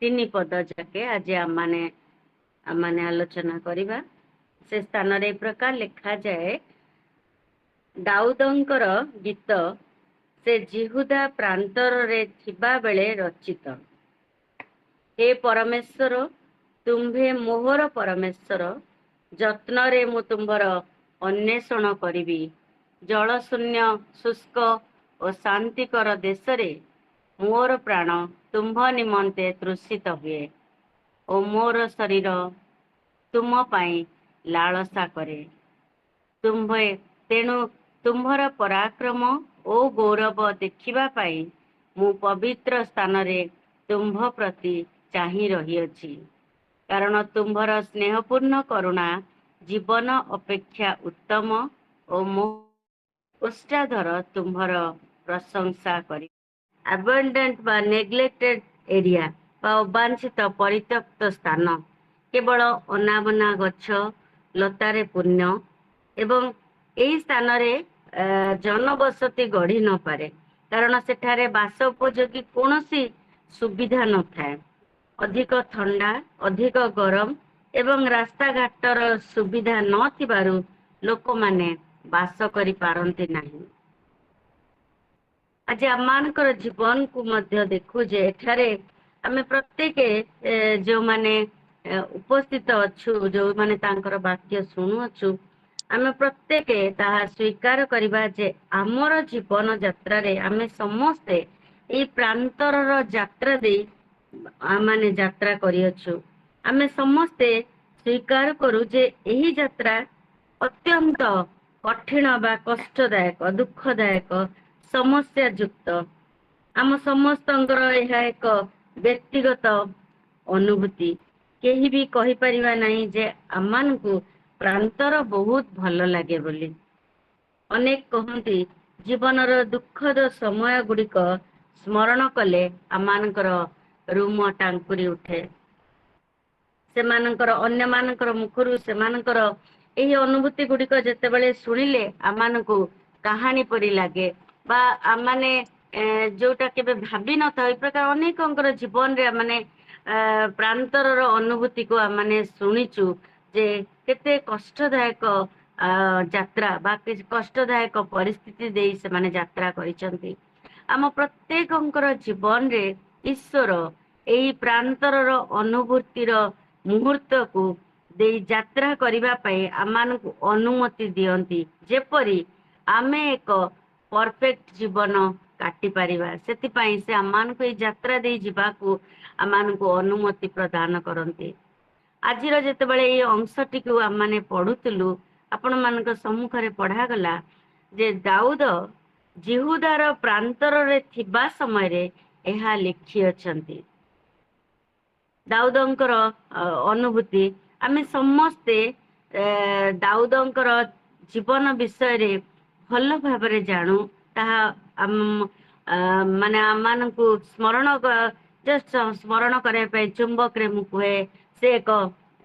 ତିନି ପଦ ଯାକେ ଆଜି ଆମମାନେ ଆଲୋଚନା କରିବା। ସେ ସ୍ଥାନରେ ଏ ପ୍ରକାର ଲେଖାଯାଏ, ଦାଉଦଙ୍କର ଗୀତ ସେ ଜିହୁଦା ପ୍ରାନ୍ତରରେ ଥିବା ବେଳେ ରଚିତ। ହେ ପରମେଶ୍ୱର, ତୁମ୍ଭେ ମୋହର ପରମେଶ୍ୱର, ଯତ୍ନରେ ମୁଁ ତୁମ୍ଭର ଅନ୍ୱେଷଣ କରିବି। ଜଳଶୂନ୍ୟ ଶୁଷ୍କ ଓ ଶାନ୍ତିକର ଦେଶରେ ମୋର ପ୍ରାଣ ତୁମ୍ଭ ନିମନ୍ତେ ତୃଷିତ ହୁଏ ଓ ମୋର ଶରୀର ତୁମ ପାଇଁ ଲାଳସା କରେ। ତେଣୁ ତୁମ୍ଭର ପରାକ୍ରମ ଓ ଗୌରବ ଦେଖିବା ପାଇଁ ମୁଁ ପବିତ୍ର ସ୍ଥାନରେ ତୁମ୍ଭ ପ୍ରତି ଚାହିଁ ରହିଅଛି। କାରଣ ତୁମ୍ଭର ସ୍ନେହପୂର୍ଣ୍ଣ କରୁଣା ଜୀବନ ଅପେକ୍ଷା ଉତ୍ତମ ଓ ମୋ ଉଷ୍ଟାଧର ତୁମ୍ଭର ପ୍ରଶଂସା କରି। ଆବଣ୍ଡାଣ୍ଟ ବା ନେଗ୍ଲେକ୍ଟେଡ୍ ଏରିଆ ବା ଅବାଞ୍ଛିତ ପରିତ୍ୟକ୍ତ ସ୍ଥାନ କେବଳ ଅନାବନା ଗଛ ଲତାରେ ପୂର୍ଣ୍ଣ ଏବଂ ଏହି ସ୍ଥାନରେ ଜନବସତି ଗଢି ନପାରେ, କାରଣ ସେଠାରେ ବାସ ଉପଯୋଗୀ କୌଣସି ସୁବିଧା ନଥାଏ। ଅଧିକ ଥଣ୍ଡା, ଅଧିକ ଗରମ ଏବଂ ରାସ୍ତାଘାଟର ସୁବିଧା ନଥିବାରୁ ଲୋକମାନେ ବାସ କରିପାରନ୍ତି ନାହିଁ। ଆଜି ଆମମାନଙ୍କର ଜୀବନକୁ ମଧ୍ୟ ଦେଖୁ ଯେ ଏଠାରେ ଆମେ ପ୍ରତ୍ୟେକ ଯେଉଁମାନେ ଉପସ୍ଥିତ ଅଛୁ, ଯେଉଁମାନେ ତାଙ୍କର ବାକ୍ୟ ଶୁଣୁଅଛୁ, ଆମେ ପ୍ରତ୍ୟେକ ତାହା ସ୍ୱୀକାର କରିବା ଯେ ଆମର ଜୀବନ ଯାତ୍ରାରେ ଆମେ ସମସ୍ତେ ଏଇ ପ୍ରାନ୍ତରର ଯାତ୍ରା ଦେଇ ଆମେ ଯାତ୍ରା କରିଅଛୁ। ଆମେ ସମସ୍ତେ ସ୍ୱୀକାର କରୁ ଯେ ଏହି ଯାତ୍ରା ଅତ୍ୟନ୍ତ କଠିନ ବା କଷ୍ଟଦାୟକ, ଦୁଃଖଦାୟକ, ସମସ୍ୟା ଯୁକ୍ତ। ଆମ ସମସ୍ତଙ୍କର ଏହା ଏକ ବ୍ୟକ୍ତିଗତ ଅନୁଭୂତି। କେହି ବି କହିପାରିବା ନାହିଁ ଯେ ଆମମାନଙ୍କୁ ପ୍ରାନ୍ତର ବହୁତ ଭଲ ଲାଗେ ବୋଲି। ଅନେକ କହନ୍ତି ଜୀବନର ଦୁଃଖଦ ସମୟ ଗୁଡିକ ସ୍ମରଣ କଲେ ଆମମାନଙ୍କର ରୁମ ଟାଙ୍କୁରି ଉଠେ। ସେମାନଙ୍କର ଅନ୍ୟମାନଙ୍କର ମୁଖରୁ ସେମାନଙ୍କର ଏହି ଅନୁଭୂତି ଗୁଡିକ ଯେତେବେଳେ ଶୁଣିଲେ ଆମମାନଙ୍କୁ କାହାଣୀ ପରି ଲାଗେ ବା ଆମମାନେ ଯୋଉଟା କେବେ ଭାବି ନଥାଉ। ଏ ପ୍ରକାର ଅନେକଙ୍କର ଜୀବନରେ ମାନେ ପ୍ରାନ୍ତରର ଅନୁଭୂତିକୁ ଆମମାନେ ଶୁଣିଛୁ ଯେ କେତେ କଷ୍ଟଦାୟକ ଯାତ୍ରା ବା କଷ୍ଟଦାୟକ ପରିସ୍ଥିତି ଦେଇ ସେମାନେ ଯାତ୍ରା କରିଛନ୍ତି। ଆମ ପ୍ରତ୍ୟେକଙ୍କର ଜୀବନରେ ଈଶ୍ୱର ଏହି ପ୍ରାନ୍ତରର ଅନୁଭୂତିର ମୁହୂର୍ତ୍ତକୁ ଦେଇ ଯାତ୍ରା କରିବା ପାଇଁ ଆମମାନଙ୍କୁ ଅନୁମତି ଦିଅନ୍ତି, ଯେପରି ଆମେ ଏକ ପରଫେକ୍ଟ ଜୀବନ କାଟି ପାରିବା। ସେଥିପାଇଁ ସେ ଆମମାନଙ୍କୁ ଏଇ ଯାତ୍ରା ଦେଇ ଯିବାକୁ ଆମମାନଙ୍କୁ ଅନୁମତି ପ୍ରଦାନ କରନ୍ତି। ଆଜିର ଯେତେବେଳେ ଏଇ ଅଂଶଟିକୁ ଆମମାନେ ପଢୁଥିଲୁ, ଆପଣମାନଙ୍କ ସମ୍ମୁଖରେ ପଢାଗଲା ଯେ ଦାଉଦ ଜିହୁଦାର ପ୍ରାନ୍ତରରେ ଥିବା ସମୟରେ ଏହା ଲେଖିଅଛନ୍ତି। ଦାଉଦଙ୍କର ଅନୁଭୂତି ଆମେ ସମସ୍ତେ ଦାଉଦଙ୍କର ଜୀବନ ବିଷୟରେ ଭଲ ଭାବରେ ଜାଣୁ। ତାହା ମାନେ ଆମମାନଙ୍କୁ ସ୍ମରଣ କରିବା ପାଇଁ ଚୁମ୍ବକରେ ମୁଁ କୁହେ, ସେ ଏକ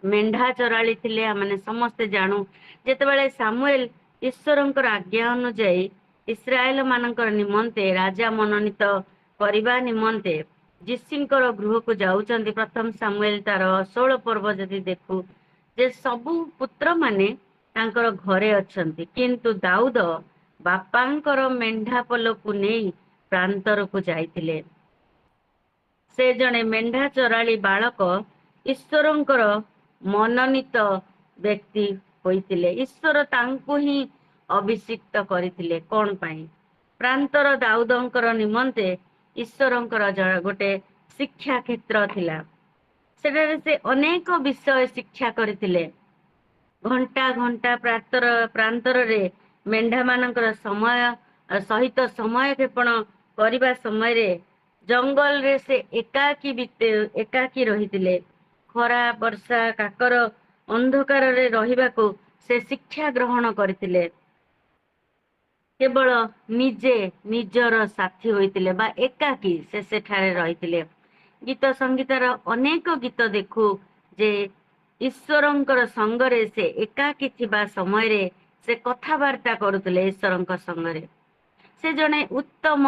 ମେଣ୍ଢା ଚରାଳି ଥିଲେ। ଆମେ ସମସ୍ତେ ଜାଣୁ ଯେତେବେଳେ ସାମୁଏଲ ଈଶ୍ୱରଙ୍କର ଆଜ୍ଞା ଅନୁଯାୟୀ ଇସ୍ରାଏଲ ମାନଙ୍କର ନିମନ୍ତେ ରାଜା ମନୋନୀତ କରିବା ନିମନ୍ତେ ଯିଶିଙ୍କର ଗୃହକୁ ଯାଉଛନ୍ତି। ପ୍ରଥମ ସାମୁଏଲ ତାର 16 ପର୍ବ ଯଦି ଦେଖୁ ଯେ ସବୁ ପୁତ୍ର ମାନେ ତାଙ୍କର ଘରେ ଅଛନ୍ତି, କିନ୍ତୁ ଦାଉଦ ବାପାଙ୍କର ମେଣ୍ଢା ପଲକୁ ନେଇ ପ୍ରାନ୍ତରକୁ ଯାଇଥିଲେ। ସେ ଜଣେ ମେଣ୍ଢା ଚରାଳି ବାଳକ ଈଶ୍ୱରଙ୍କର ମନୋନୀତ ବ୍ୟକ୍ତି ହୋଇଥିଲେ। ଈଶ୍ୱର ତାଙ୍କୁ ହିଁ ଅଭିଷିକ୍ତ କରିଥିଲେ। କଣ ପାଇଁ? ପ୍ରାନ୍ତର ଦାଉଦଙ୍କର ନିମନ୍ତେ ଈଶ୍ୱରଙ୍କର ଗୋଟେ ଶିକ୍ଷା କ୍ଷେତ୍ର ଥିଲା। ସେଠାରେ ସେ ଅନେକ ବିଷୟ ଶିକ୍ଷା କରିଥିଲେ। ଘଣ୍ଟା ଘଣ୍ଟା ପ୍ରାନ୍ତରରେ ମେଣ୍ଢା ମାନଙ୍କର ସହିତ ସମୟ କ୍ଷେପଣ କରିବା ସମୟରେ ଜଙ୍ଗଲରେ ସେ ଏକାକୀ ରହିଥିଲେ। ଖରା ବର୍ଷା କାକର ଅନ୍ଧକାରରେ ରହିବାକୁ ସେ ଶିକ୍ଷା ଗ୍ରହଣ କରିଥିଲେ। କେବଳ ନିଜର ସାଥୀ ହୋଇଥିଲେ ବା ଏକାକୀ ସେ ସେଠାରେ ରହିଥିଲେ। ଗୀତ ସଙ୍ଗୀତର ଅନେକ ଗୀତ ଦେଖୁ ଯେ ଈଶ୍ୱରଙ୍କର ସଙ୍ଗରେ ସେ ଏକାକୀ ଥିବା ସମୟରେ ସେ କଥାବାର୍ତ୍ତା କରୁଥିଲେ ଈଶ୍ୱରଙ୍କ ସଙ୍ଗରେ। ସେ ଜଣେ ଉତ୍ତମ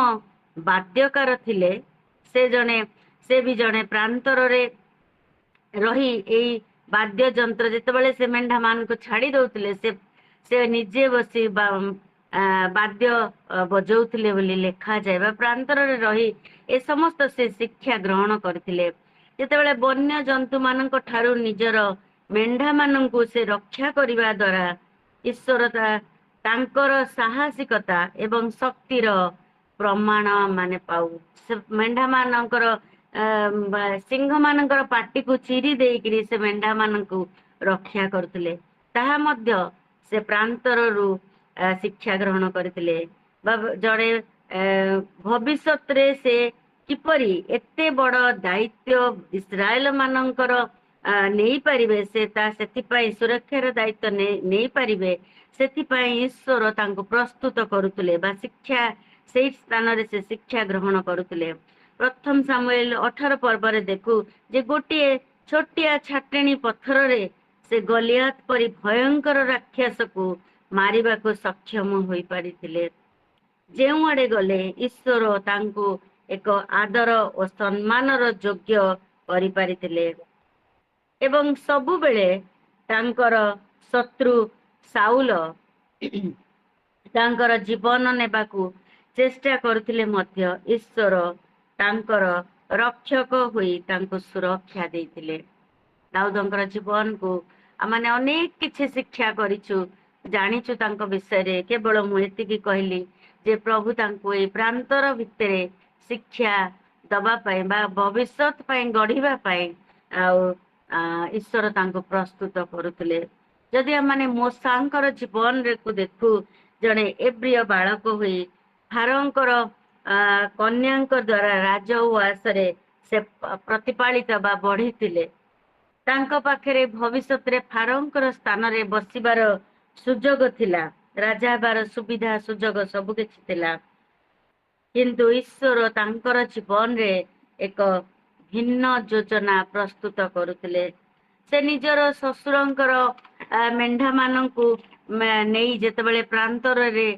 ବାଦ୍ୟକାର ଥିଲେ। ସେ ଜଣେ से भी जड़े प्रांतर रही एई बाद्य जंत्र जेतेबेले से मेंढा मान को छाड़ी दउतले से निजे बसी बाद्य बजौतले बोली लेखा जाए बा प्रांतर रही ए समस्त से शिक्षा ग्रहण करथिले। जेतेबेले वन्य जंतु मानक ठारू निजर मेंढा माननकु से रक्षा करिबा द्वारा ईश्वर तांकर साहसिकता एवं शक्तिर प्रमाण माने पाऊ। से मेंढा मानकर सिंह मानकर पाटी को चिरी देइकरी से मेंढा मानकु रक्षा करथिले। ताहा मध्य से प्रांतररू शिक्षा ग्रहण करथिले। जड़े भविष्यत रे से किपरि एते बड़ दायित्व इस्राएल मानकर नहीं पारिबे से ता सेथिपाई सुरक्षार दायित्व नहीं पारिबे सेथिपाई ईश्वर तांको प्रस्तुत करुतले बा शिक्षा से स्थान रे से शिक्षा ग्रहण करुतले। प्रथम सामुएल 18 पर्व रे देखु जे गोटे छोटिया छाटेणी पत्थर रे से गलियात परी भयंकर राक्षस को मारिबा को सक्षम होई पारिथिले। जेउ आड़े गले ईश्वर तांको एक आदर और सम्मानर योग्य करि पारिथिले एवं सबु बेले तांकर शत्रु साउल तांकर जीवन नेबाकू चेष्टा करथिले मध्य ईश्वर तांकर रक्षक होई तांको सुरक्षा देइथिले। दाऊदंकर जीवन को आमाने अनेक किछि शिक्षा करिछु जानिछु तांको विषय रे केवल मु एतिकी कहली जे प्रभु तांको ए प्रांतर भितरे शिक्षा दबा पाए बा भविष्यत पाए गढ़िबा पाए ईश्वर तांको प्रस्तुत करुतले। जदि आमाने मोसांकर जीवन रे को देखु जणे एब्रिय बालक होई फारोंकर कन्याଙ୍କ द्वारा राजउआस रे से प्रतिपालित बा बढ़िथिले। तांको पाखरे भविष्यत रे फारोंकर स्थान रे बसिबार सुजोग थिला राजा बार सुविधा सुजोग सब किछि थिला किंतु ईश्वर तांकर जीवन रे एक भिन्न योजना प्रस्तुत करुथिले। से निजर ससुरंकर मेंढा मानंकु नेई जेतेबेले प्रांतर रे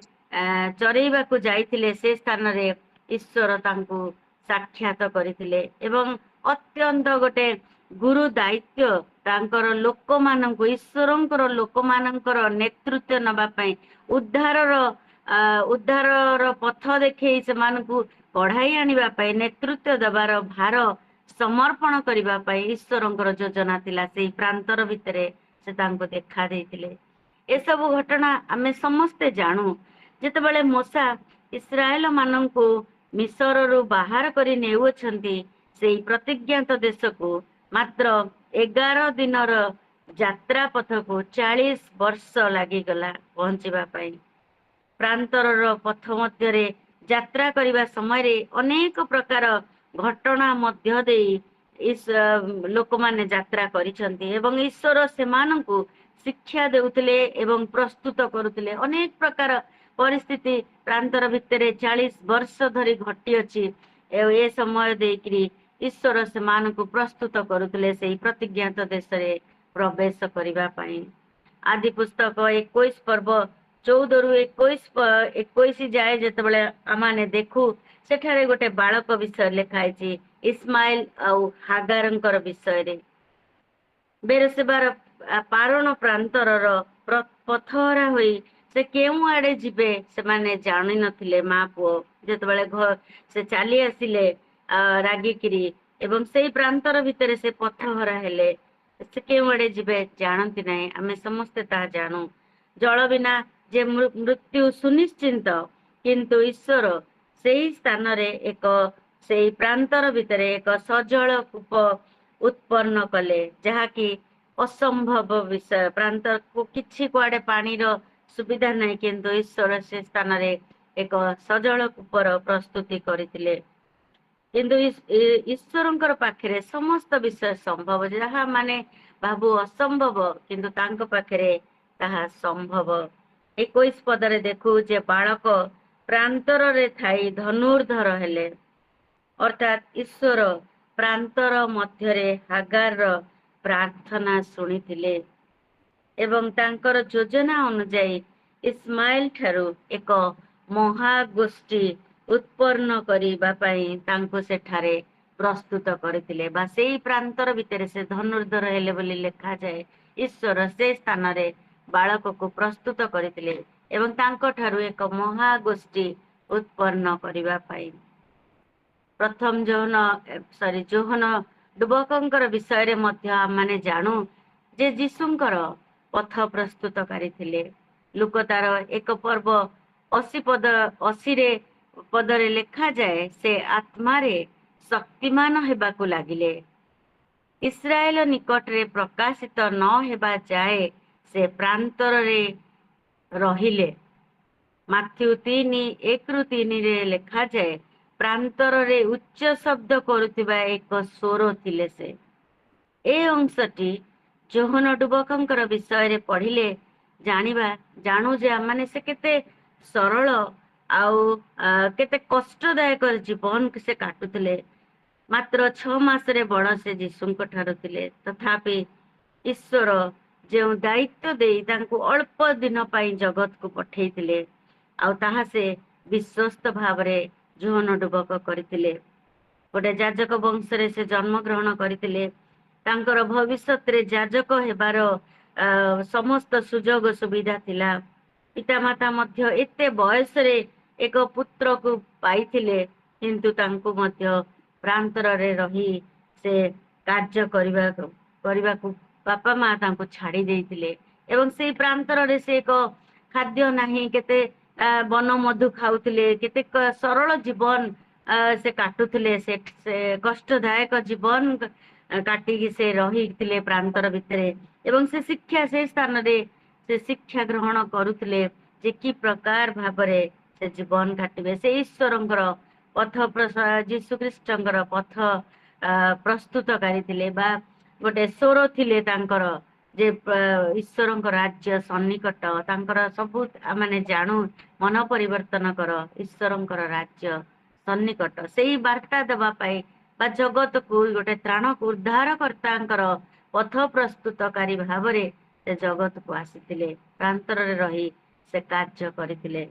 चरेइबा को जाइथिले से स्थान रे ईश्वर तांकु साक्षात करिथिले एवं अत्यंत गोटे गुरु दायित्व तांकर लोक मानंकु ईश्वरंकर लोक मानंकर नेतृत्व नबा पई उद्धारर पथ देखै से मानकु पढ़ाई आनिबा पई नेतृत्व दबार भार समर्पण करिबा पई ईश्वरंकर योजना थिला। सेई प्रांतर भितरे से तांको देखा देइथिले। ए सब घटना आमे समस्ते जानू जेतेबेले मूसा इस्राएल मानंकु मिस्र रु बाहर करी नेउछंती सेई प्रतिज्ञात देश को मात्र 11 दिनर यात्रा पथ को 40 वर्ष लागि गला पहुंचीबा पई। प्रांतरर पथ मध्य रे यात्रा करिबा समय रे अनेक प्रकार घटना मध्य देई इस लोक माने यात्रा करिसंती एवं ईश्वर सेमानंकु शिक्षा देउतले एवं प्रस्तुत करुतले। अनेक प्रकार परिस्थिति प्रांतर भितरे 40 वर्ष धरी घटी अछि ए समय देकरी ईश्वर सेमानंकु प्रस्तुत करुतले सेई प्रतिज्ञात देश रे प्रवेश करिबा पई। आदि पुस्तक 21 पर्व 14 रु 21 जाए जेतेबेले आमाने देखु सेठारे गोटे बालक विषय लिखाइछि इस्माइल आउ हागारंकर विषय रे। बेरसेबार पारण प्रांतरर पथहरा होई से केउ आड़े जिबे से माने जानि नथिले। माँ पुओ जेतेबेले घर से चली आसिले रागिकिरी एवं सेई प्रांतर भितरे से पथहरा हेले से केउ आड़े जिबे जानती नाही। आमे समस्ते ता जानू जल बिना जे मृत्यु सुनिश्चित किंतु ईश्वर सेई स्थान रे एक सेई प्रांतर भितरे एक सजल कूप उत्पन्न कले जहाँकि असंभव विषय। प्रांतर को किछि कुआडे पानी रो सुविधा नहीं किंतु ईश्वर से स्थान रे एक सजल कूपर प्रस्तुति करिथिले। किंतु ईश्वरंकर पाखरे समस्त विषय संभव जहा माने बाबू असंभव किंतु तांको पाखरे ताहा संभव। 21 पदरे देखु जे बालक प्रांतर रे थाई धनुर्धर हेले अर्थात ईश्वर प्रांतर मध्य रे हागार प्रार्थना सुनिथिले एवं तांकर योजना अनुसार इस्माइल ठारू एक महागोष्ठी उत्पन्न करिबा पई तांको सेठारे ପ୍ରସ୍ତୁତ କରିଥିଲେ ବା ସେଇ ପ୍ରାନ୍ତର ଭିତରେ ସେ ଧନୁର୍ଦ୍ଧର ହେଲେ ବୋଲି ଲେଖାଯାଏ। ଈଶ୍ୱର ସେ ସ୍ଥାନରେ ବାଳକକୁ ପ୍ରସ୍ତୁତ କରିଥିଲେ ଏବଂ ତାଙ୍କ ଠାରୁ ଏକ ମହାଗୋଷ୍ଠୀ ଉତ୍ପନ୍ନ କରିବା ପାଇଁ। ପ୍ରଥମ ଯୋହନ ଡୁବକଙ୍କର ବିଷୟରେ ମଧ୍ୟ ଆମେ ଜାଣୁ ଯେ ଯୀଶୁଙ୍କର ପଥ ପ୍ରସ୍ତୁତକାରୀ ଥିଲେ। ଲୁକ ତାର 1:80 ପଦରେ ଲେଖାଯାଏ, ସେ ଆତ୍ମାରେ ଶକ୍ତିମାନ ହେବାକୁ ଲାଗିଲେ। ଇସ୍ରାଏଲ ନିକଟରେ ପ୍ରକାଶିତ ନ ହେବା ଯାଏ ସେ ପ୍ରାନ୍ତରରେ ରହିଲେ। ମାଥ୍ୟୁ 3:1-3 ଲେଖାଯାଏ, ପ୍ରାନ୍ତରରେ ଉଚ୍ଚ ଶବ୍ଦ କରୁଥିବା ଏକ ସ୍ୱର ଥିଲେ ସେ। ଏ ଅଂଶଟି ଯୋହନ ଡୁବକଙ୍କର ବିଷୟରେ ପଢିଲେ ଜାଣୁ ଯେ ମାନେ ସେ କେତେ ସରଳ ଆଉ କେତେ କଷ୍ଟଦାୟକ ଜୀବନ ସେ କାଟୁଥିଲେ। ମାତ୍ର 6 ମାସରେ ବଡ ସେ ଯୀଶୁଙ୍କ ଠାରୁ ଥିଲେ। ତଥାପି ଈଶ୍ୱର ଯେଉଁ ଦାୟିତ୍ୱ ଦେଇ ତାଙ୍କୁ ଅଳ୍ପ ଦିନ ପାଇଁ ଜଗତକୁ ପଠେଇଥିଲେ ଆଉ ତାହା ସେ ବିଶ୍ୱସ୍ତ ଭାବରେ ଯୋହନ ଡୁବକ କରିଥିଲେ। ଗୋଟେ ଯାଜକ ବଂଶରେ ସେ ଜନ୍ମଗ୍ରହଣ କରିଥିଲେ। ତାଙ୍କର ଭବିଷ୍ୟତରେ ଯାଜକ ହେବାର ସମସ୍ତ ସୁଯୋଗ ସୁବିଧା ଥିଲା। ପିତାମାତା ମଧ୍ୟ ଏତେ ବୟସରେ ଏକ ପୁତ୍ରକୁ ପାଇଥିଲେ, କିନ୍ତୁ ତାଙ୍କୁ ମଧ୍ୟ ପ୍ରାନ୍ତରରେ ରହି ସେ କାର୍ଯ୍ୟ କରିବାକୁ ବାପା ମା ତାଙ୍କୁ ଛାଡି ଦେଇଥିଲେ ଏବଂ ସେଇ ପ୍ରାନ୍ତରରେ ସେ ଏକ ଖାଦ୍ୟ ନାହିଁ, କେତେ ବନ ମଧୁ ଖାଉଥିଲେ, କେତେ ସରଳ ଜୀବନ ସେ କାଟୁଥିଲେ। ସେ କଷ୍ଟଦାୟକ ଜୀବନ କାଟିକି ସେ ରହିଥିଲେ ପ୍ରାନ୍ତର ଭିତରେ ଏବଂ ସେ ସେଇ ସ୍ଥାନରେ ସେ ଶିକ୍ଷା ଗ୍ରହଣ କରୁଥିଲେ ଯେ କି ପ୍ରକାର ଭାବରେ ସେ ଜୀବନ କାଟିବେ। ସେ ଈଶ୍ୱରଙ୍କର ଯୀଶୁ ଖ୍ରୀଷ୍ଟଙ୍କର ପଥ ପ୍ରସ୍ତୁତକାରୀ ଥିଲେ ବା ଗୋଟେ ସ୍ୱର ଥିଲେ ତାଙ୍କର ଯେ ଈଶ୍ୱରଙ୍କ ରାଜ୍ୟ ସନ୍ନିକଟ। ତାଙ୍କର ସବୁ ମାନେ ଜାଣୁ ମନ ପରିବର୍ତ୍ତନ କର, ଈଶ୍ୱରଙ୍କର ରାଜ୍ୟ ସନ୍ନିକଟ। ସେଇ ବାର୍ତ୍ତା ଦେବା ପାଇଁ ବା ଜଗତକୁ ଗୋଟେ ତ୍ରାଣକୁ ଉଦ୍ଧାର କର୍ତ୍ତାଙ୍କର ପଥ ପ୍ରସ୍ତୁତକାରୀ ଭାବରେ ସେ ଜଗତକୁ ଆସିଥିଲେ, ପ୍ରାନ୍ତରରେ ରହି ସେ କାର୍ଯ୍ୟ କରିଥିଲେ।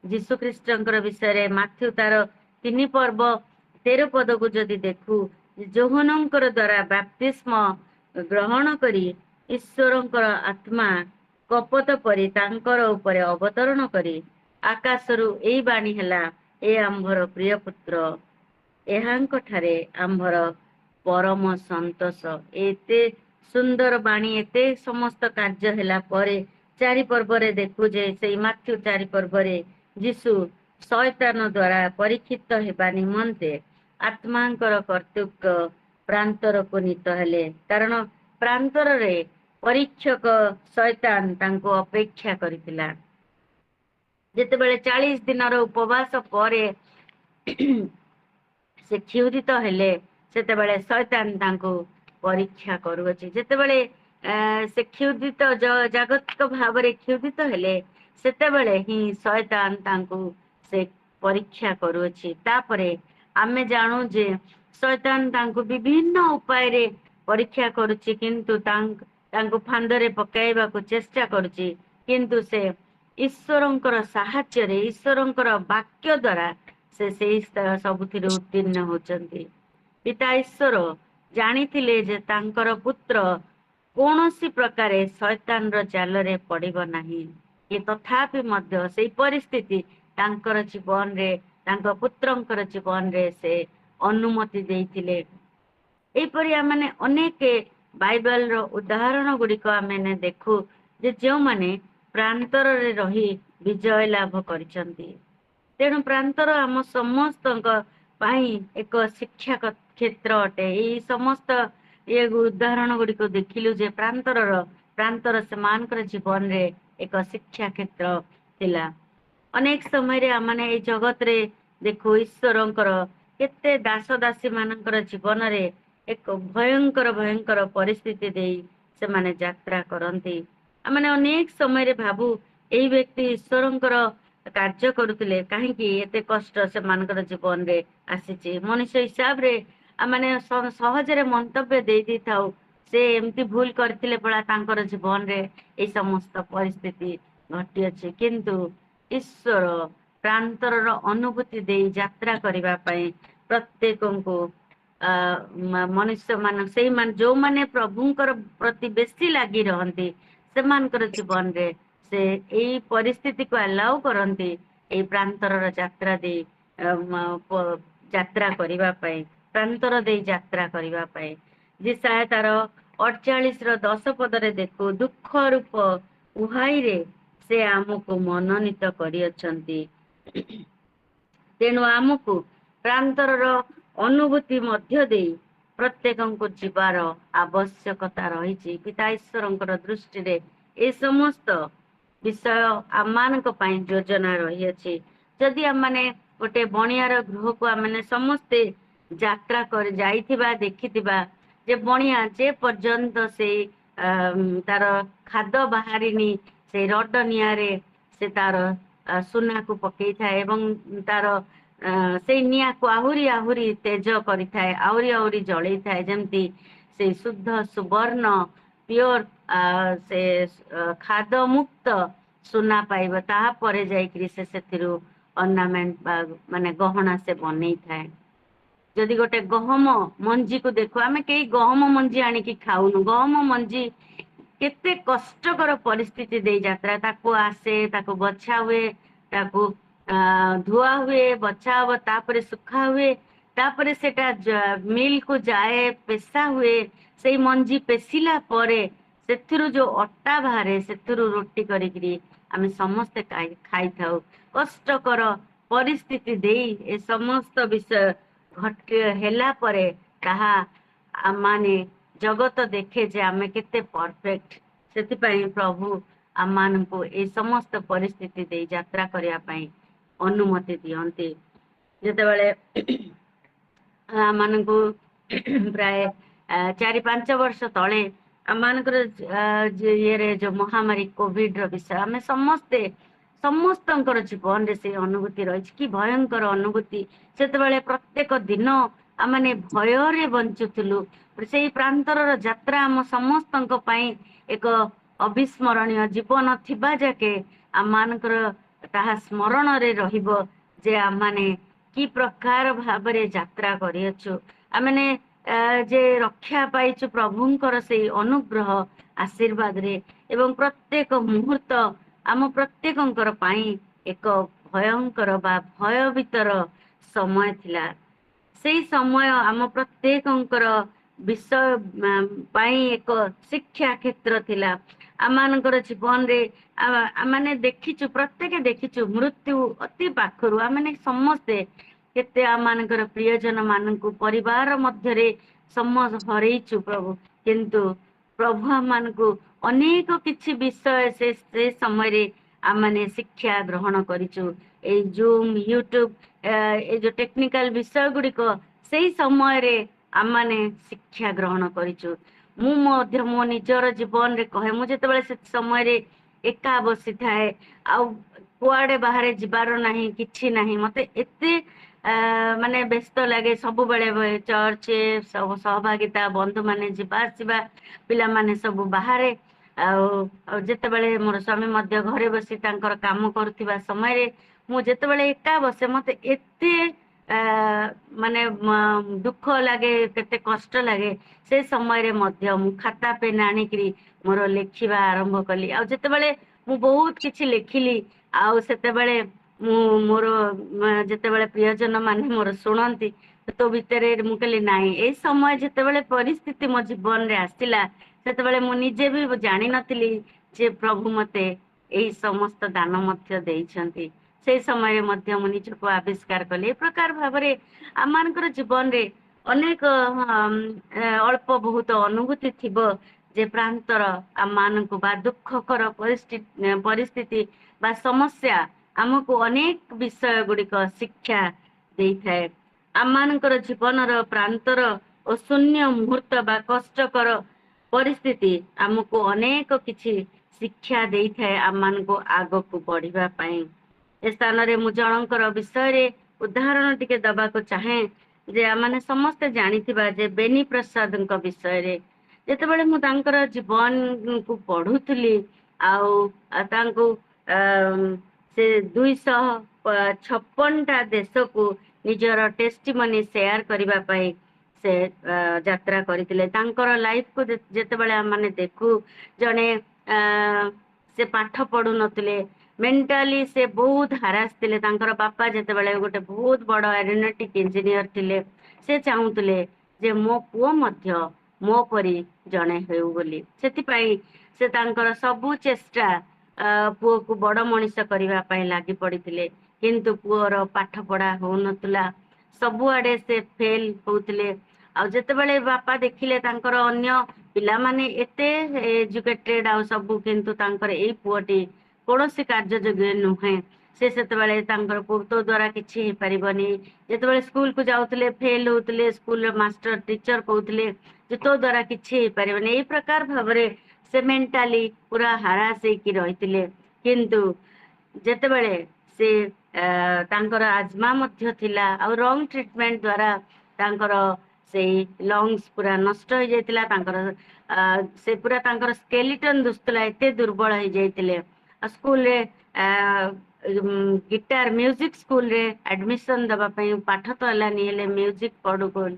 ଯୀଶୁ ଖ୍ରୀଷ୍ଟଙ୍କର ବିଷୟରେ ମାଥ୍ୟୁ ତାର 3:13 ଯଦି ଦେଖୁ, ଯୋହନଙ୍କର ଦ୍ଵାରା ବାପ୍ତିସ୍ମ ଗ୍ରହଣ କରି ଈଶ୍ୱରଙ୍କର ଆତ୍ମା କପୋତ ପରି ତାଙ୍କର ଉପରେ ଅବତରଣ କରି ଆକାଶରୁ ଏଇ ବାଣୀ ହେଲା, ଏ ଆମ୍ଭର ପ୍ରିୟ ପୁତ୍ର, ଏହାଙ୍କ ଠାରେ ଆମ୍ଭର ପରମ ସନ୍ତୋଷ। ଏତେ ସୁନ୍ଦର ବାଣୀ, ଏତେ ସମସ୍ତ କାର୍ଯ୍ୟ ହେଲା ପରେ 4 ଦେଖୁ ଯେ ସେଇ ମାଥ୍ୟୁ 4 ଯୀଶୁ ଶୟତାନ ଦ୍ଵାରା ପରୀକ୍ଷିତ ହେବା ନିମନ୍ତେ ଆତ୍ମାଙ୍କର କର୍ତ୍ତୃକ ପ୍ରାନ୍ତରକୁ ନୀତ ହେଲେ, କାରଣ ପ୍ରାନ୍ତରରେ ପରୀକ୍ଷକ ଶୟତାନ ତାଙ୍କୁ ଅପେକ୍ଷା କରିଥିଲା। ଯେତେବେଳେ 40 ଦିନର ଉପବାସ ପରେ ସେ କ୍ଷୁଧିତ ହେଲେ, ସେତେବେଳେ ଶୟତାନ ତାଙ୍କୁ ପରୀକ୍ଷା କରୁଅଛି। ଯେତେବେଳେ ସେ କ୍ଷୁଧିତ ଜାଗତିକ ଭାବରେ କ୍ଷୁଧିତ ହେଲେ, ସେତେବେଳେ ହିଁ ଶୟତାନ ତାଙ୍କୁ ସେ ପରୀକ୍ଷା କରୁଅଛି। ତାପରେ ଆମେ ଜାଣୁ ଯେ ଶୟତାନ ତାଙ୍କୁ ବିଭିନ୍ନ ଉପାୟରେ ପରୀକ୍ଷା କରୁଛି, କିନ୍ତୁ ତାଙ୍କୁ ଫାନ୍ଦରେ ପକାଇବାକୁ ଚେଷ୍ଟା କରୁଛି, କିନ୍ତୁ ସେ ଈଶ୍ୱରଙ୍କର ସାହାଯ୍ୟରେ, ଈଶ୍ୱରଙ୍କର ବାକ୍ୟ ଦ୍ଵାରା ସେ ସେଇ ସବୁଥିରେ ଉତ୍ତୀର୍ଣ୍ଣ ହଉଛନ୍ତି। ପିତା ଈଶ୍ୱର ଜାଣିଥିଲେ ଯେ ତାଙ୍କର ପୁତ୍ର କୌଣସି ପ୍ରକାରେ ଶୟତାନର ଜାଲରେ ପଡିବ ନାହିଁ। ତଥାପି ମଧ୍ୟ ସେଇ ପରିସ୍ଥିତି ତାଙ୍କର ଜୀବନରେ, ତାଙ୍କ ପୁତ୍ରଙ୍କର ଜୀବନରେ ସେ ଅନୁମତି ଦେଇଥିଲେ। ଏହିପରି ଆମେ ଅନେକ ବାଇବେଲର ଉଦାହରଣ ଗୁଡିକ ଆମେ ଦେଖୁ ଯେ ଯେଉଁମାନେ ପ୍ରାନ୍ତରରେ ରହି ବିଜୟ ଲାଭ କରିଛନ୍ତି। ତେଣୁ ପ୍ରାନ୍ତର ଆମ ସମସ୍ତଙ୍କ ପାଇଁ ଏକ ଶିକ୍ଷା କ୍ଷେତ୍ର ଅଟେ। ଏଇ ସମସ୍ତ ଉଦାହରଣ ଗୁଡିକ ଦେଖିଲୁ ଯେ ପ୍ରାନ୍ତର ସେମାନଙ୍କର ଜୀବନରେ ଏକ ଶିକ୍ଷା କ୍ଷେତ୍ର ଥିଲା। ଅନେକ ସମୟରେ ଆମେ ଏଇ ଜଗତରେ ଦେଖୁ ଈଶ୍ୱରଙ୍କର କେତେ ଦାସ ଦାସୀ ମାନଙ୍କର ଜୀବନରେ ଏକ ଭୟଙ୍କର ପରିସ୍ଥିତି ଦେଇ ସେମାନେ ଯାତ୍ରା କରନ୍ତି। ଆମେ ଅନେକ ସମୟରେ ଭାବୁ ଏଇ ବ୍ୟକ୍ତି ଈଶ୍ୱରଙ୍କର କାର୍ଯ୍ୟ କରୁଥିଲେ, କାହିଁକି ଏତେ କଷ୍ଟ ସେମାନଙ୍କର ଜୀବନରେ ଆସିଛି। ମଣିଷ ହିସାବରେ ଆମେ ସହଜରେ ମନ୍ତବ୍ୟ ଦେଇଥାଉ, ସେ ଏମିତି ଭୁଲ କରିଥିଲେ ପରା ତାଙ୍କର ଜୀବନରେ ଏଇ ସମସ୍ତ ପରିସ୍ଥିତି ଘଟିଅଛି। କିନ୍ତୁ ଈଶ୍ୱର ପ୍ରାନ୍ତରର ଅନୁଭୂତି ଦେଇ ଯାତ୍ରା କରିବା ପାଇଁ ପ୍ରତ୍ୟେକଙ୍କୁ मनुष्य मान से जो माने प्रभुंकर प्रति बेसी लगी रहंती से मानकर जीवन रे से एई परिस्थिति को अलाउ करंती एई प्रांतर यात्रा दे यात्रा करिवा पई प्रांतर दे यात्रा करिवा पई जे साय तार 48 ର 10 ପଦରେ ଦେଖୁ ଦୁଃଖ ରୂପ ଉହାଇରେ ସେ ଆମକୁ ମନୋନୀତ କରିଅଛନ୍ତି ତେଣୁ ଆମକୁ ପ୍ରାନ୍ତରର ଅନୁଭୂତି ମଧ୍ୟ ଦେଇ ପ୍ରତ୍ୟେକଙ୍କୁ ଯିବାର ଆବଶ୍ୟକତା ରହିଛି। ପିତା ଈଶ୍ୱରଙ୍କର ଦୃଷ୍ଟିରେ ଏ ସମସ୍ତ ବିଷୟ ଆମମାନଙ୍କ ପାଇଁ ଯୋଜନା ରହିଅଛି। ଯଦି ଆମମାନେ ଗୋଟେ ବଣିଆର ଗୃହକୁ ଆମମାନେ ସମସ୍ତେ ଯାତ୍ରା କରି ଯାଇଥିବା ଦେଖିଥିବା ଯେ ବଣିଆ ଯେ ପର୍ଯ୍ୟନ୍ତ ସେଇ ତାର ଖାଦ ବାହାରିନି ସେଇ ରଡ ନିଆଁରେ ସେ ତାର ସୁନାକୁ ପକେଇଥାଏ ଏବଂ ତାର ସେଇ ନିଆଁକୁ ଆହୁରି ଆହୁରି ତେଜ କରିଥାଏ ଆହୁରି ଆହୁରି ଜଳେଇଥାଏ ଯେମିତି ସେ ଶୁଦ୍ଧ ସୁବର୍ଣ୍ଣ ପିଓର ସେ ଖାଦ ମୁକ୍ତ ସୁନା ପାଇବ ତାପରେ ଯାଇକିରି ସେ ସେଥିରୁ ଅର୍ଣ୍ଣାମେଣ୍ଟ ବା ମାନେ ଗହଣା ସେ ବନେଇଥାଏ। ଯଦି ଗୋଟେ ଗହମ ମଞ୍ଜି କୁ ଦେଖୁ ଆମେ କେହି ଗହମ ମଞ୍ଜି ଆଣିକି ଖାଉନୁ ଗହମ ମଞ୍ଜି କେତେ କଷ୍ଟକର ପରିସ୍ଥିତି ଦେଇ ଯାତ୍ରା ତାକୁ ଆସେ ତାକୁ ବଛା ହୁଏ ତାକୁ ଧୁଆ ହୁଏ ବଛା ହବ ତାପରେ ଶୁଖା ହୁଏ ତାପରେ ସେଟା ମିଲ୍ କୁ ଯାଏ ପେଶା ହୁଏ ସେଇ ମଞ୍ଜି ପେଶିଲା ପରେ ସେଥିରୁ ଯୋଉ ଅଟା ବାହାରେ ସେଥିରୁ ରୁଟି କରିକିରି ଆମେ ସମସ୍ତେ ଖାଇଥାଉ। କଷ୍ଟକର ପରିସ୍ଥିତି ଦେଇ ଏ ସମସ୍ତ ବିଷୟ ହେଲା ପରେ ତାହା ମାନେ ଜଗତ ଦେଖେ ଯେ ଆମେ କେତେ ପରଫେକ୍ଟ ସେଥିପାଇଁ ପ୍ରଭୁ ଆମମାନଙ୍କୁ ଏ ସମସ୍ତ ପରିସ୍ଥିତି ଦେଇ ଯାତ୍ରା କରିବା ପାଇଁ ଅନୁମତି ଦିଅନ୍ତି। ଯେତେବେଳେ ଆମମାନଙ୍କୁ ପ୍ରାୟ 4-5 ବର୍ଷ ତଳେ ଆମମାନଙ୍କର ଇଏରେ ଯୋଉ ମହାମାରୀ କୋଭିଡ ର ବିଷୟ ଆମେ ସମସ୍ତଙ୍କର ଜୀବନରେ ସେଇ ଅନୁଭୂତି ରହିଛି କି ଭୟଙ୍କର ଅନୁଭୂତି ସେତେବେଳେ ପ୍ରତ୍ୟେକ ଦିନ ଆମମାନେ ଭୟରେ ବଞ୍ଚୁଥିଲୁ ସେଇ ପ୍ରାନ୍ତରର ଯାତ୍ରା ଆମ ସମସ୍ତଙ୍କ ପାଇଁ ଏକ ଅବିସ୍ମରଣୀୟ ଜୀବନ ଥିବା ଯାକେ ଆମମାନଙ୍କର ତାହା ସ୍ମରଣରେ ରହିବ ଯେ ଆମମାନେ କି ପ୍ରକାର ଭାବରେ ଯାତ୍ରା କରିଅଛୁ ଆମମାନେ ଯେ ରକ୍ଷା ପାଇଛୁ ପ୍ରଭୁଙ୍କର ସେଇ ଅନୁଗ୍ରହ ଆଶୀର୍ବାଦରେ ଏବଂ ପ୍ରତ୍ୟେକ ମୁହୂର୍ତ୍ତ ଆମ ପ୍ରତ୍ୟେକଙ୍କର ପାଇଁ ଏକ ଭୟଙ୍କର ବା ଭୟଭୀତର ସମୟ ଥିଲା। ସେଇ ସମୟ ଆମ ପ୍ରତ୍ୟେକଙ୍କର ବିଷୟ ପାଇଁ ଏକ ଶିକ୍ଷା କ୍ଷେତ୍ର ଥିଲା। ଆମମାନଙ୍କର ଜୀବନରେ ଆମେ ଦେଖିଛୁ ପ୍ରତ୍ୟେକ ଦେଖିଛୁ ମୃତ୍ୟୁ ଅତି ପାଖରୁ ଆମେ ସମସ୍ତେ କେତେ ଆମମାନଙ୍କର ପ୍ରିୟଜନ ମାନଙ୍କୁ ପରିବାର ମଧ୍ୟରେ ସମସ୍ତ ହରେଇଛୁ ପ୍ରଭୁ କିନ୍ତୁ ପ୍ରଭୁ ଆମମାନଙ୍କୁ ଅନେକ କିଛି ବିଷୟ ସେ ସମୟରେ ଆମମାନେ ଶିକ୍ଷା ଗ୍ରହଣ କରିଛୁ। ଏଇ ଜୁମ୍ ୟୁଟ୍ୟୁବ ଏ ଯୋଉ ଟେକ୍ନିକାଲ ବିଷୟ ଗୁଡିକ ସେଇ ସମୟରେ ଆମମାନେ ଶିକ୍ଷା ଗ୍ରହଣ କରିଛୁ। ମୁଁ ମଧ୍ୟ ମୋ ନିଜର ଜୀବନରେ କହେ ମୁଁ ଯେତେବେଳେ ସେ ସମୟରେ ଏକା ବସିଥାଏ ଆଉ କୁଆଡେ ବାହାରେ ଯିବାର ନାହିଁ କିଛି ନାହିଁ ମତେ ଏତେ ମାନେ ବ୍ୟସ୍ତ ଲାଗେ ସବୁବେଳେ ଚର୍ଚ୍ଚ ସହଭାଗିତା ବନ୍ଧୁ ମାନେ ଯିବା ଆସିବା ପିଲାମାନେ ସବୁ ବାହାରେ ଆଉ ଯେତେବେଳେ ମୋର ସ୍ୱାମୀ ମଧ୍ୟ ଘରେ ବସି ତାଙ୍କର କାମ କରୁଥିବା ସମୟରେ ମୁଁ ଯେତେବେଳେ ଏକା ବସେ ମତେ ଏତେ ମାନେ ଦୁଃଖ ଲାଗେ କେତେ କଷ୍ଟ ଲାଗେ ସେ ସମୟରେ ମଧ୍ୟ ମୁଁ ଖାତା ପେନ୍ ଆଣିକିରି ମୋର ଲେଖିବା ଆରମ୍ଭ କଲି ଆଉ ଯେତେବେଳେ ମୁଁ ବହୁତ କିଛି ଲେଖିଲି ଆଉ ସେତେବେଳେ ମୁଁ ମୋର ଯେତେବେଳେ ପ୍ରିୟଜନ ମାନେ ମୋର ଶୁଣନ୍ତି ତୋ ଭିତରେ ମୁଁ କହିଲି ନାଇଁ ଏଇ ସମୟ ଯେତେବେଳେ ପରିସ୍ଥିତି ମୋ ଜୀବନରେ ଆସିଲା ସେତେବେଳେ ମୁଁ ନିଜେ ବି ଜାଣିନଥିଲି ଯେ ପ୍ରଭୁ ମତେ ଏଇ ସମସ୍ତ ଦାନ ମଧ୍ୟ ଦେଇଛନ୍ତି। ସେଇ ସମୟରେ ମଧ୍ୟ ମୁଁ ନିଜକୁ ଆବିଷ୍କାର କଲି ଏ ପ୍ରକାର ଭାବରେ ଆମମାନଙ୍କର ଜୀବନରେ ଅନେକ ଅଳ୍ପ ବହୁତ ଅନୁଭୂତି ଥିବ ଯେ ପ୍ରାନ୍ତର ଆମମାନଙ୍କୁ ବା ଦୁଃଖକର ପରିସ୍ଥିତି ବା ସମସ୍ୟା ଆମକୁ ଅନେକ ବିଷୟ ଗୁଡିକ ଶିକ୍ଷା ଦେଇଥାଏ। ଆମମାନଙ୍କର ଜୀବନର ପ୍ରାନ୍ତର ଓ ଶୂନ୍ୟ ମୁହୂର୍ତ୍ତ ବା କଷ୍ଟକର ପରିସ୍ଥିତି ଆମକୁ ଅନେକ କିଛି ଶିକ୍ଷା ଦେଇଥାଏ ଆମମାନଙ୍କୁ ଆଗକୁ ବଢିବା ପାଇଁ। ଏ ସ୍ଥାନରେ ମୁଁ ଜଣଙ୍କର ବିଷୟରେ ଉଦାହରଣ ଟିକେ ଦବାକୁ ଚାହେଁ ଯେ ଆମମାନେ ସମସ୍ତେ ଜାଣିଥିବା ଯେ ବେନି ପ୍ରସାଦଙ୍କ ବିଷୟରେ ଯେତେବେଳେ ମୁଁ ତାଙ୍କର ଜୀବନକୁ ପଢୁଥିଲି ଆଉ ତାଙ୍କୁ ସେ 256ଟା ଦେଶକୁ ନିଜର ଟେଷ୍ଟିମନି ସେୟାର କରିବା ପାଇଁ से यात्रा करथिले तांकर लाइफ को जेतेबेले माने देखू जने से पाठ पढ़ु नथिले मेंटली से बहुत हारास थिले तांकर बापा जेतेबेले गोटे बहुत बड़ एरोनॉटिक इंजीनियर थिले से चाहूतले जे मो पुओ मध्य मो परी जने हेउ बोली सेति पई से तांकर सबु चेष्टा पुओ को बड़ मनीष करबा पई लागि पड़िथिले किंतु पुओर पाठ पढ़ा हो नतला सबु आडे से फेल होउतले आ जेतेबेले बापा देखिले तांकर अन्य पिला माने एते एजुकेटेड आ सबु किंतु तांकर एई पुओटी कोनोसी कार्य जोग्य नुहे से सेतेबेले तांकर पुतो द्वारा किछि हे परिबनी जेतेबेले स्कूल को जाउतले फेल होउतले स्कूल मास्टर टीचर कहउतले जे तो द्वारा किछि हे परिबनी एई प्रकार भाबरे से मेंटली पूरा हारास हेकि रहितले किंतु जेतेबेले से तांकर आजमा मध्य थिला आ रॉन्ग ट्रीटमेंट द्वारा तांकर से लंग्स पूरा नष्ट हो जाइतिला तांकर से पूरा तांकर स्केलेटन दुस्तला एते दुर्बल हो जाइतिले स्कूल रे गिटार म्यूजिक स्कूल रे एडमिशन दबा पई पाठ तो हलानी हेले म्यूजिक पढु को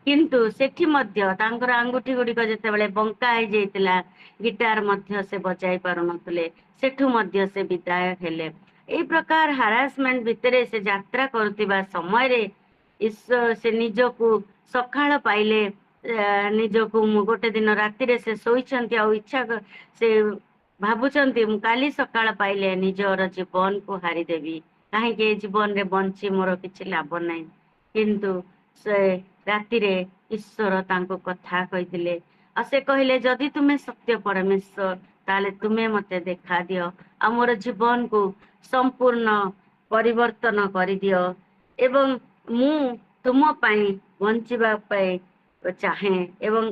किंतु सेठी मध्य तांकर अंगुठी गुडी को जेतेबेले बंका हो जाइतिला गिटार मध्य से बजाई पार नतले सेठु मध्य से विदाय हेले एई प्रकार हारासमेंट भितरे से यात्रा करतिबा समय रे ईश्वर से निजको सकाळ पाइले निजको गोटे दिन राति रे से सोइछंती आ इच्छा से भाबुचंती मु काली सकाळ पाइले निजर जीवन को हारी देबी काहे के जीवन रे बंची मोर किछि लाभ नै किंतु से राति रे ईश्वर तांको कथा कहिदिले आ से कहिले जदि तुमे सत्य परमेश्वर ताले तुमे मते देखा दियो आ मोर जीवन को संपूर्ण परिवर्तन कर दियो एवं मु तुम पाई बंचिबा पाई चाहे एवं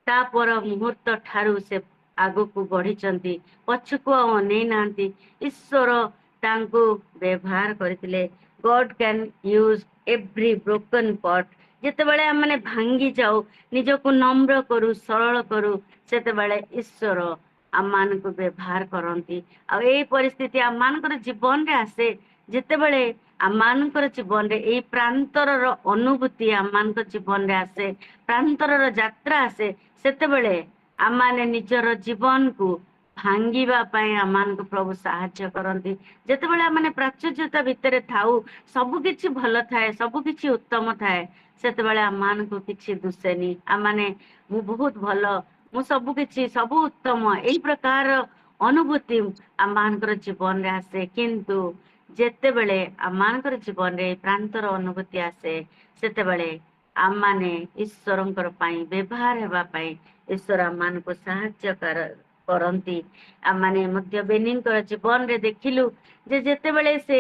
तापर मुहूर्त ठारू से आगु को बढ़ी चंती पछको अनै नांती ईश्वर तांको व्यवहार करथिले God can use every broken pot जेते बेले हम माने भांगी जाऊ निज को नम्र करू सरल करू सेते बेले ईश्वर आम मान को व्यवहार करती आ परिस्थिति आम मान जीवन रे आसे जिते बड़े आम मान जीवन रे ए प्रांतर अनुभूति आम मान जीवन रे आसे प्रांतर यात्रा आसे सेते बड़े आम माने निजर जीवन को भांगीबा पाए आम मान को प्रभु साहाय्य करती जिते बड़े आम माने प्राचुर्यता भितर थाऊ सब किछि भल थाए सब किछि उत्तम थाए सेते बड़े आम मान को किछि दुसेनी आम माने मु बहुत भल मु सब किछि सब उत्तम एई प्रकार अनुभूति आम मानकर जीवन रे आसे किंतु जेते बेले आम मानकर जीवन रे प्रांतर अनुभूति आसे सेते बेले आम माने ईश्वरंकर पई व्यवहार हेबा पई ईश्वर आम मान को सहाय्य करंती आम माने मध्य बेनिंकर जीवन रे देखिलु जे जेते बेले से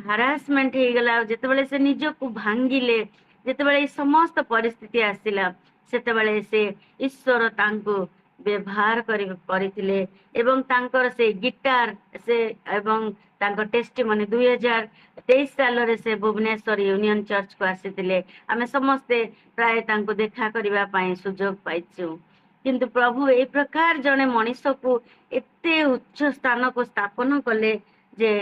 हरासमेंट हे गेला जेते बेले से निज को भांगिले जेते बेले समस्त परिस्थिति आसिला सेते बेले से ईश्वर तांको व्यवहार करिथिले एवं तांकर से गिटार से एवं तांको टेस्टिमनी 2023 साल रे से भुवनेश्वर यूनियन चर्च को आसीथिले आमे समस्ते प्राय तांको देखा करिबा पई सुयोग पाइछु किंतु प्रभु ए प्रकार जने मनीष को एते उच्च स्थान को स्थापन कले जे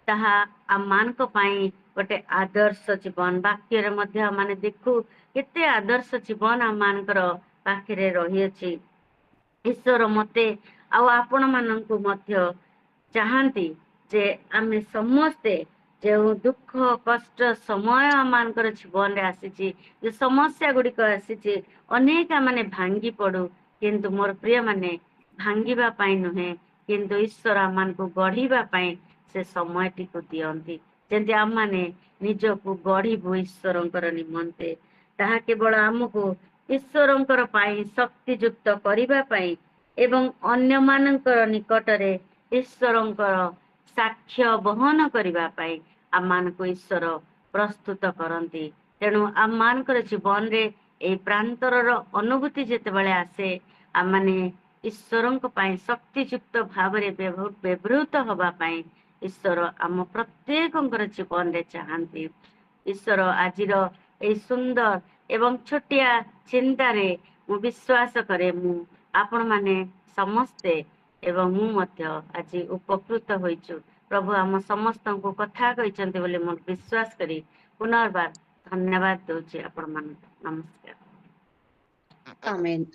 ताहा आम मानक पई गोटे आदर्श जीवन वाक्य रे मध्य माने देखू केते आदर्श जीवन आम मानकर पाखरे रही अछि ईश्वर मते आ आपण माननकु मध्य चाहंती जे आमे समस्ते जो दुख कष्ट समय आम मानकर जीवन रे आसीची जे समस्या गुडी को आसीची अनेक माने भांगी पडू किंतु मोर प्रिय माने भांगीबा पाई नहे किंतु ईश्वर आम मान को गढ़ीबा पाई से समय टी को दियंती जेंति आम माने निज को गढ़ीबु ईश्वरंकर निमंते ताहा केवल आमको ईश्वरंकर पाई शक्ति युक्त करिबा पाई एवं अन्य मानकर निकटरे ईश्वरंकर साक्ष्य बहन करिबा पाई आम मान को ईश्वर प्रस्तुत करंती तेणु आम मानकर जीवन रे ए प्रांतर अनुभूति जेते बेले आसे आम माने ईश्वरंक पाई शक्ति युक्त भाव रे व्यवहृत होबा पाई ईश्वर आम प्रत्येकंकर जीवन रे चाहंती ईश्वर आजिर ए सुंदर एवं छोटिया चिंता रे मु विश्वास करे मु आपण माने समस्ते एवं मु मध्य आज उपकृत होइछु प्रभु आम समस्त को कथा कहिसंते बोले मु विश्वास करी पुनर्बार धन्यवाद दोछि आपण मान। ନମସ୍କାର। ଆମେନ୍।